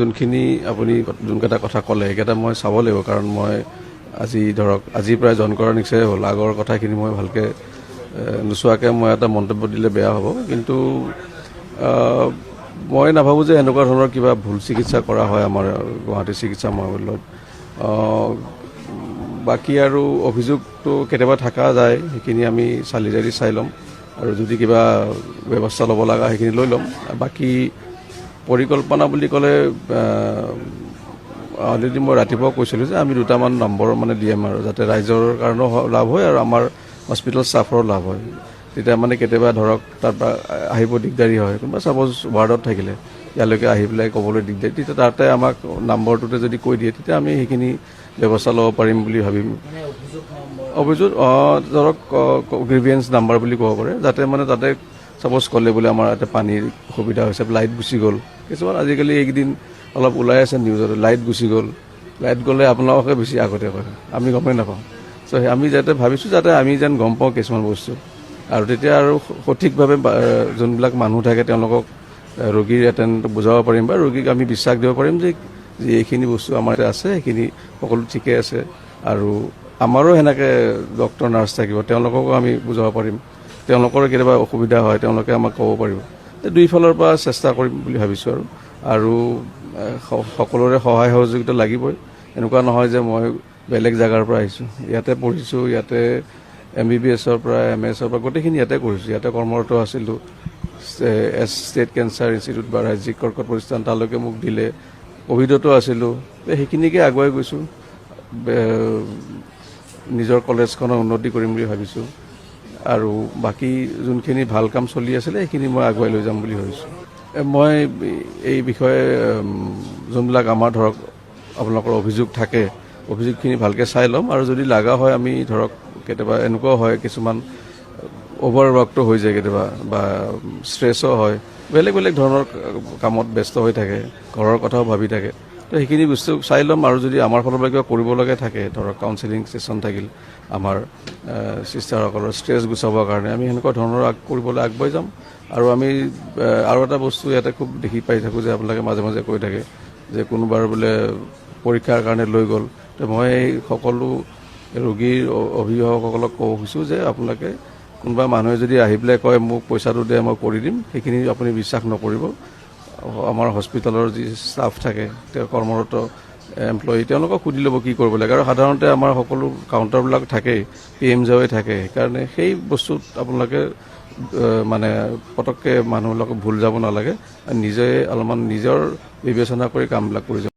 যোনখিনি আপুনি যোনকেইটা কথা ক'লে সেইকেইটা মই চাব লাগিব, কাৰণ মই আজি প্ৰায় জইন কৰাৰ নিচিনাই হ'ল। আগৰ কথাখিনি মই ভালকৈ নোচোৱাকৈ মই এটা মন্তব্য দিলে বেয়া হ'ব, কিন্তু মই নাভাবোঁ যে এনেকুৱা ধৰণৰ কিবা ভুল চিকিৎসা কৰা হয় আমাৰ গুৱাহাটী চিকিৎসা মহাবিদ্যালয়ত। বাকী আৰু অভিযোগটো কেতিয়াবা থকা যায়, সেইখিনি আমি চালি জাৰি চাই ল'ম, আৰু যদি কিবা ব্যৱস্থা ল'ব লগা সেইখিনি লৈ ল'ম। বাকী পৰিকল্পনা বুলি ক'লে অলৰেডি মই ৰাতিপুৱা কৈছিলোঁ যে আমি 2টামান নম্বৰ মানে দিম, আৰু যাতে ৰাইজৰ কাৰণেও লাভ হয় আৰু আমাৰ হস্পিটেল ষ্টাফৰো লাভ হয়। তেতিয়া মানে কেতিয়াবা ধৰক তাৰপৰা আহিব দিগদাৰী হয়, কোনোবা ছাপ'জ ৱাৰ্ডত থাকিলে ইয়ালৈকে আহি পেলাই ক'বলৈ দিগদাৰী, তেতিয়া তাতে আমাক নম্বৰটোতে যদি কৈ দিয়ে তেতিয়া আমি সেইখিনি ব্যৱস্থা ল'ব পাৰিম বুলি ভাবিম। অভিযোগ ধৰক গ্ৰিভিয়েঞ্চ নাম্বাৰ বুলি ক'ব পাৰে, যাতে মানে তাতে ছাপ'জ ক'লে বোলে আমাৰ ইয়াতে পানীৰ অসুবিধা হৈছে, লাইট গুচি গ'ল। কিছুমান আজিকালি এইকেইদিন অলপ ওলাই আছে নিউজত, লাইট গুচি গ'ল, লাইট গ'লে আপোনালোকে বেছি আগতে কয়, আমি গমেই নাপাওঁ। চ' আমি যাতে ভাবিছোঁ যাতে আমি যেন গম পাওঁ কিছুমান বস্তু, আৰু তেতিয়া আৰু সঠিকভাৱে যোনবিলাক মানুহ থাকে তেওঁলোকক ৰোগীৰ এটেণ্ড বুজাব পাৰিম, বা ৰোগীক আমি বিশ্বাস দিব পাৰিম যে এইখিনি বস্তু আমাৰ ইয়াতে আছে, সেইখিনি সকলো ঠিকে আছে। আৰু আমাৰো সেনেকৈ ডক্টৰ নাৰ্ছ থাকিব, তেওঁলোককো আমি বুজাব পাৰিম। তেওঁলোকৰ কেতিয়াবা অসুবিধা হয় তেওঁলোকে আমাক ক'ব পাৰিব। দুইফালৰ পৰা চেষ্টা কৰিম বুলি ভাবিছোঁ। আৰু সকলোৰে সহায় সহযোগিতা লাগিবই। এনেকুৱা নহয় যে মই বেলেগ জেগাৰ পৰা আহিছোঁ, ইয়াতে পঢ়িছোঁ, ইয়াতে MBBSৰ পৰা MS পৰা গোটেইখিনি ইয়াতে কৰিছোঁ, ইয়াতে কৰ্মৰত আছিলোঁ। ষ্টেট কেঞ্চাৰ ইনষ্টিটিউট বা ৰাজ্যিক কৰ্কট প্ৰতিষ্ঠান তালৈকে মোক দিলে, ক'ভিডতো আছিলোঁ, সেইখিনিকে আগুৱাই গৈছোঁ। নিজৰ কলেজখনৰ উন্নতি কৰিম বুলি ভাবিছোঁ, আৰু বাকী যোনখিনি ভাল কাম চলি আছিলে সেইখিনি মই আগুৱাই লৈ যাম বুলি ভাবিছোঁ। মই এই বিষয়ে যোনবিলাক আমাৰ ধৰক আপোনালোকৰ অভিযোগ থাকে, অভিযোগখিনি ভালকৈ চাই ল'ম, আৰু যদি লগা হয় আমি ধৰক কেতিয়াবা এনেকুৱাও হয় কিছুমান অভাৰৱৰ্কটো হৈ যায় কেতিয়াবা, বা ষ্ট্ৰেছো হয়, বেলেগ বেলেগ ধৰণৰ কামত ব্যস্ত হৈ থাকে, ঘৰৰ কথাও ভাবি থাকে। তো সেইখিনি বস্তু চাই ল'ম, আৰু যদি আমাৰ ফালৰ পৰা কিবা কৰিবলগা থাকে, ধৰক কাউন্সেলিং ছেশ্যন থাকিল আমাৰ চিষ্টাৰসকলৰ ষ্ট্ৰেছ গুচাবৰ কাৰণে, আমি সেনেকুৱা ধৰণৰ কৰিবলৈ আগবাঢ়ি যাম। আৰু আমি আৰু এটা বস্তু ইয়াতে খুব দেখি পাই থাকোঁ যে আপোনালোকে মাজে মাজে কৈ থাকে যে কোনোবাৰ বোলে পৰীক্ষাৰ কাৰণে লৈ গ'ল। তো মই সকলো ৰোগীৰ অভিভাৱকসকলক ক'ব খুজিছোঁ যে আপোনালোকে কোনোবা মানুহে যদি আহি পেলাই কয় মোক পইচাটো দিয়ে মই কৰি দিম, সেইখিনি আপুনি বিশ্বাস নকৰিব। আমাৰ হস্পিটেলৰ যি ষ্টাফ থাকে, তেওঁ কৰ্মৰত এমপ্লয়ী, তেওঁলোকক সুধি ল'ব কি কৰিব লাগে। আৰু সাধাৰণতে আমাৰ সকলো কাউণ্টাৰবিলাক থাকেই, PMJ থাকে, সেইকাৰণে সেই বস্তুত আপোনালোকে মানে পটককৈ মানুহবিলাকক ভুল যাব নালাগে, নিজে অলপমান নিজৰ বিবেচনা কৰি কামবিলাক কৰি যাব।